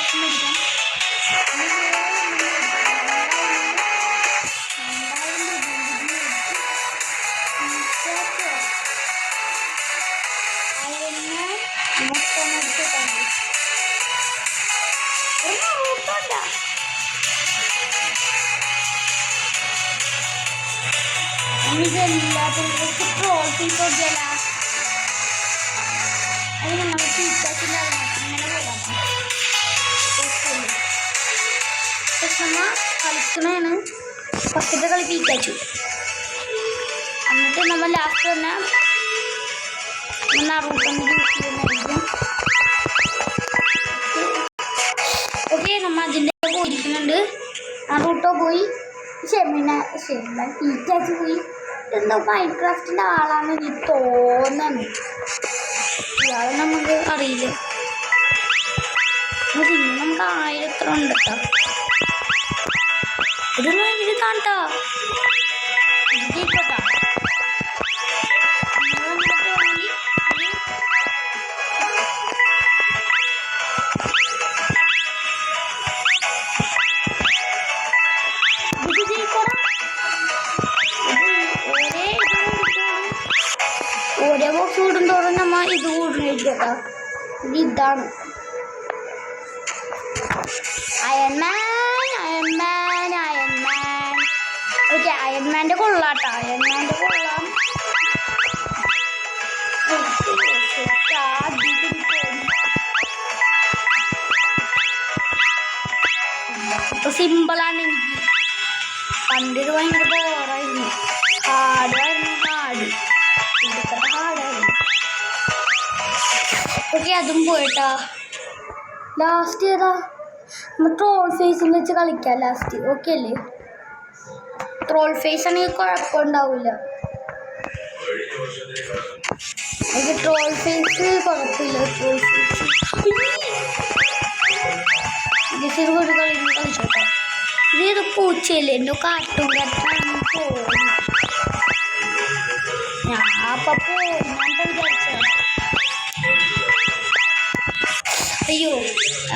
പ്രാവശ്യം മേടിക്കാം. ഇതെല്ലാത്തിനും ട്രോഫീസ് നോക്കിയാല അത് നമ്മൾ ടീച്ചേഴ്സിൻ്റെ അങ്ങനെ പോകാം. പക്ഷെ നമ്മ കളിക്കണേണ് ഫസ്റ്റത്തെ കളി പീക്കാച്ചു. എന്നിട്ട് നമ്മൾ ലാസ്റ്റ് തന്നെ നറൂട്ടൊന്ന് യൂസ് ചെയ്യുന്നതായിരിക്കും. ഓക്കെ, നമ്മൾ അതിൻ്റെ പോയിരിക്കുന്നുണ്ട്. നറൂട്ടോ പോയി, പീക്കാച്ചു പോയി. എന്തോ മൈൻക്രാഫ്റ്റിൻ്റെ ആളാണെന്ന് എനിക്ക് തോന്നുന്നു. ഇയാളെ നമുക്ക് അറിയില്ല. പിന്നെ നമുക്ക് 1000 എത്ര ഉണ്ട് കേട്ടോ. ഇത് ഭയങ്കര കാണട്ടോ. ഇതിക്കോട്ടോ ഓരോ ബോക്സ് കൂടുന്തോറും നമ്മൾ ഇത് കൂടുന്നേക്കട്ടോ. ഇതാണ് അയൺമാൻ. ഓക്കെ, അയൺമാൻ്റെ കൊള്ളാട്ടോ. അയൺമാൻ്റെ കൊള്ളാം. ഇപ്പൊ സിമ്പിളാണ്. എനിക്ക് പണ്ടിത് ഭയങ്കര ബോറായിരുന്നു. ഹാർഡായിരുന്നു. ഇതൊക്കെ ഹാർഡായിരുന്നു. ഓക്കെ, അതും പോയിട്ടാ. ലാസ്റ്റ് ഏതാ? നമ്മൾ ട്രോൾ ഫേസിൽ വെച്ച് കളിക്കാം ലാസ്റ്റ്. ഓക്കെ അല്ലേ? ട്രോൾ ഫേസ് ആണെങ്കിൽ കുഴപ്പമുണ്ടാവില്ല. എനിക്ക് ട്രോൾ ഫേസ് കുഴപ്പമില്ല. ട്രോൾ ഫേസ് ഒരു കളി കളിച്ചോട്ടെ. ഇതേത് പൂച്ചയല്ലേ? എന്തോ കാർട്ടൂൺ കറക്റ്റാണെന്ന് തോന്നുന്നു. ഞാൻ അപ്പം വിചാരിച്ച അയ്യോ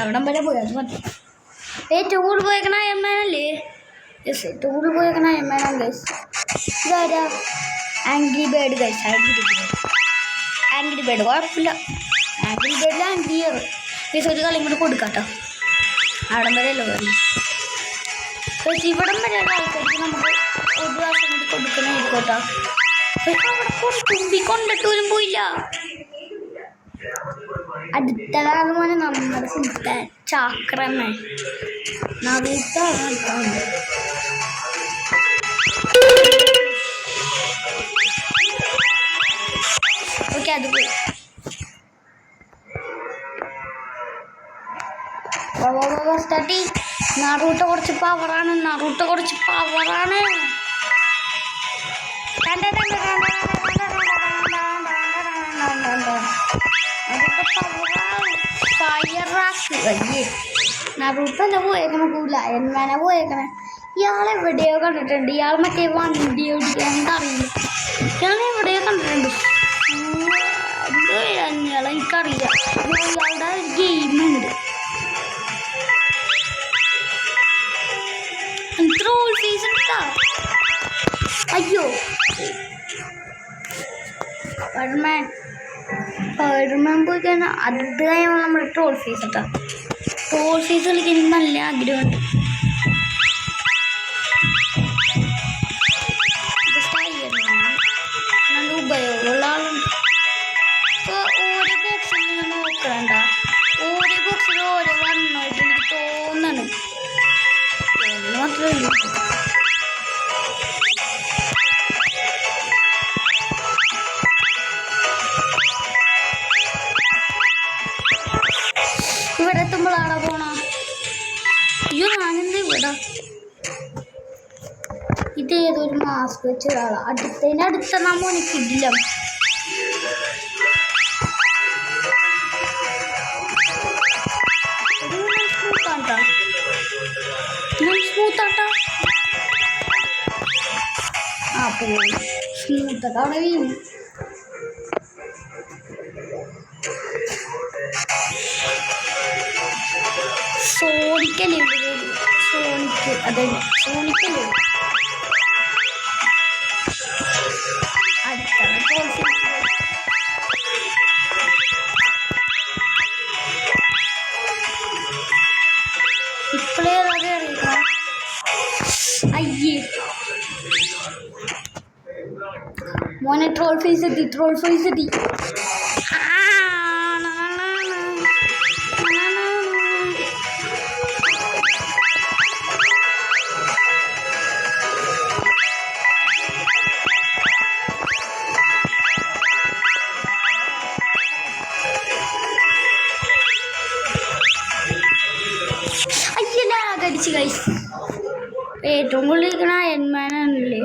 അവിടം വരെ പോയി. അത് മതി. ഏറ്റവും കൂടുതൽ പോയേക്കണ അയൺമാനല്ലേ? യെസ്, ഏറ്റവും കൂടുതൽ പോയേക്കണ അയൺമാനാണ് ഗൈസ്. ഇതാരാ? Angry bird guys. Angry bird കുഴപ്പമില്ല. ആംഗ്രി ബേർഡിൽ ആംഗ്രി ഇയർ ഗൈസ്. ഒരു കളിയും കൂടെ കൊടുക്കാട്ടോ. അവിടം വരെ അല്ലേ പോയി. പക്ഷേ ഇവിടം വരെയുള്ള ആൾക്കാർക്ക് നമുക്ക് ഒരു പ്രാവശ്യം കൂടി കൊടുക്കണമായിരിക്കോട്ടോ. അവിടെ തുമ്പി കൊണ്ടിട്ടൂരും പോയില്ല. അടുത്തതാണ് മോനെ നമ്മുടെ സുൽത്താൻ ചാക്രനെ. നവീത്താണ്. ഓക്കെ, അത് പോയി. സ്റ്റാർട്ടി. നറൂട്ടോ കുറച്ച് പവറാണ്. നറൂട്ടല്ല പോയേക്കണ. കൂല അയൺമാനെ പോയേക്കണേ. ഇയാളെവിടെയോ കണ്ടിട്ടുണ്ട്. ഇയാൾ മറ്റേ വണ്ടി ഓടിക്കാൻ അറിയില്ല. ഇയാളെവിടെയോ കണ്ടിട്ടുണ്ട്. ഇയാളെ എനിക്കറിയില്ല. ഇയാളുടെ ഗെയിമുണ്ട്. ട്രോൾ ഫേസ് ഉണ്ടാ. അയ്യോ സ്പൈഡർമാൻ പോയി കഴിഞ്ഞാൽ അത് കഴിയുമ്പോൾ നമ്മുടെ ട്രോൾ ഫേസ് കേട്ടോ. ട്രോൾ ഫേസ് കളിക്കാൻ എനിക്ക് നല്ല ആഗ്രഹമുണ്ട്. നല്ല ഉപയോഗമുള്ള ആളുണ്ട്. ഇപ്പോൾ ഓരോ ബോക്സിൽ നിന്ന് നോക്കണ്ട. ഓരോ ബോക്സിൽ ഓരോ വണ്ണമായിട്ട് എനിക്ക് തോന്നണം. മാത്രമേ ഉള്ളൂ. ഇവിടെ എത്തുമ്പോഴാണോ പോണ? അയ്യോ ഞാനെന്താ ഇവിടെ? ഇതേതൊരു മാസ്ക് വെച്ച ഒരാളാണ്. അടുത്ത നമ്മ എനിക്കില്ല. സ്മൂത്താട്ടാ. ആ പോയി. സ്മൂത്തൊക്കെ അവിടെ വീണു. സോണിക്കല്ലേ സോണിക്ക് അതെ സോണിക്കല്ലേ അടുത്താണ് ഇപ്പോഴേ അത് അറിയിക്കണം. അയ്യേ മോനെ ട്രോൾ ഫേസ് എത്തി അടിച്ച് കഴിച്ചു. ഏറ്റവും കൂടുതൽ അയൺമാനല്ലേ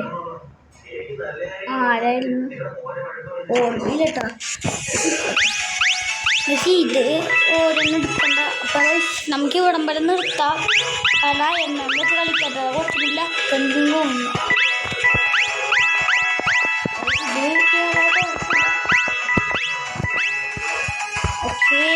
ആരായിരുന്നു ഓർമ്മയില്ലട്ടാ. പക്ഷേ ഇത് ഓരോന്നും എടുക്കണ്ട. അപ്പം നമുക്ക് ഇവിടം വരെ നിർത്താം. പല അയൺമാനൊക്കെ കളിക്കട്ടെ കുറച്ചില്ല എന്തും തോന്നുന്നു. ഓക്കേ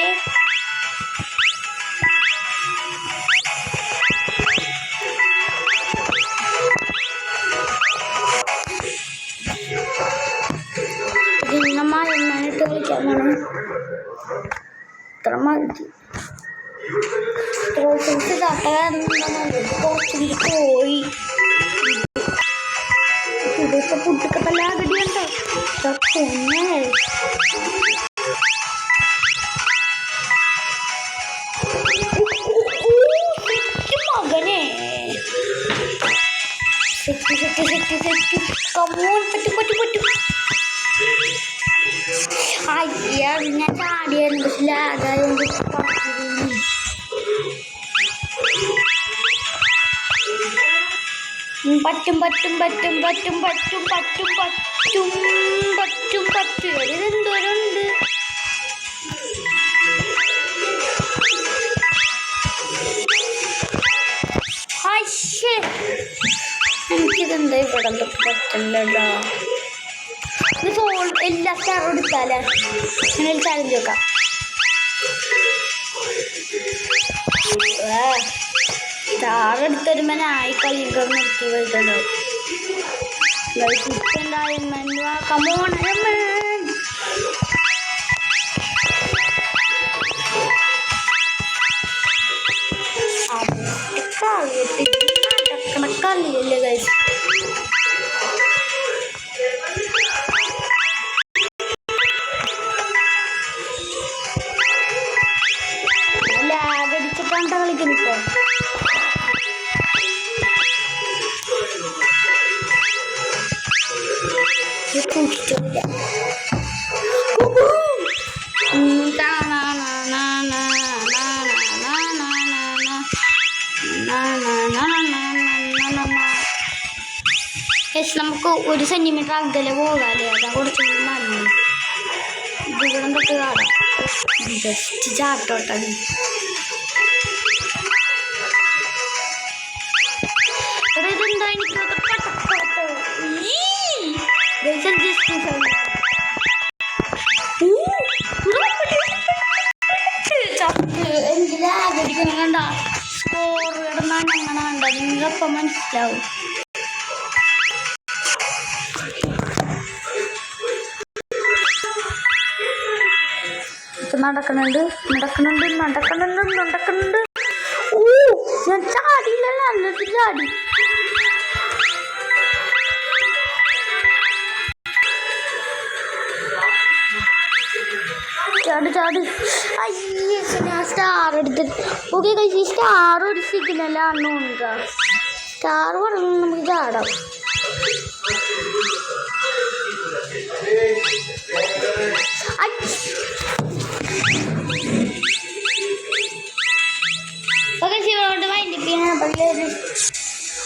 എന്നിട്ട് കളിക്കാൻ പോകണം. ഇത്ര മതി കുറച്ചിട്ട് പോയി ഇതൊക്കെ പുട്ടൊക്കെ പല അകടിയുണ്ടോ പൊന്നെ. മകനെ കമോൺ പറ്റും. അയ്യ ഞാൻ ചാടിയായിരുന്നു പക്ഷെ ലാഗായോണ്ട് പറ്റും. ഇതെന്തോരുണ്ട് എനിക്കിതെന്താ ഇവിടെ പറ്റില്ലല്ലോ. ഇത് എല്ലാ സ്റ്റാറും എടുത്താലേ അങ്ങനെ ചാലഞ്ച് വെക്കാം. സ്റ്റാർ എടുത്തരുമ്പോ നായി കളികൾ നിർത്തി പോയിട്ടുണ്ടാവും. Come on കളിയല്ലേ guys. ലാഗടിച്ചിട്ടാണ് കളിക്കുന്നത് ഇപ്പോൾ. നമുക്ക് 1 സെന്റിമീറ്റർ അകലെ പോകാല്ലേ. അതാ കുറച്ചും കൂടി നല്ലത്. ഇവിടെ തൊട്ട് കാണാം. ബെസ്റ്റ് ചാട്ടോട്ടാണ്. ഇതെന്താ എനിക്ക് ടിക്കണം കണ്ട സ്കോർ കിടന്നാൽ അങ്ങനെ കണ്ട നിങ്ങളപ്പം മനസ്സിലാവും. നടക്കുന്നുണ്ട്. ഓ ഞാൻ ചാടിയില്ലല്ലോ. എന്നിട്ട് ചാടി അയ്യേ ഞാൻ സ്റ്റാർ എടുത്തിട്ട്. ഓക്കെ കഴിച്ച് ഈ സ്റ്റാർ ഒരു സിഗ്നലാണോ ഉണ്ടാ. സ്റ്റാർ പറഞ്ഞു നമുക്ക് ചാടാം.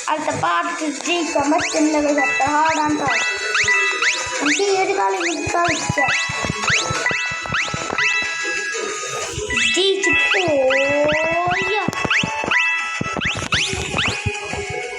അടുത്ത പാട്ട് ജയിക്കാൻ പറ്റുന്നില്ല. ഹാർഡാണ്. നമുക്ക് ഈ ഒരു കളി കളിച്ചാൽ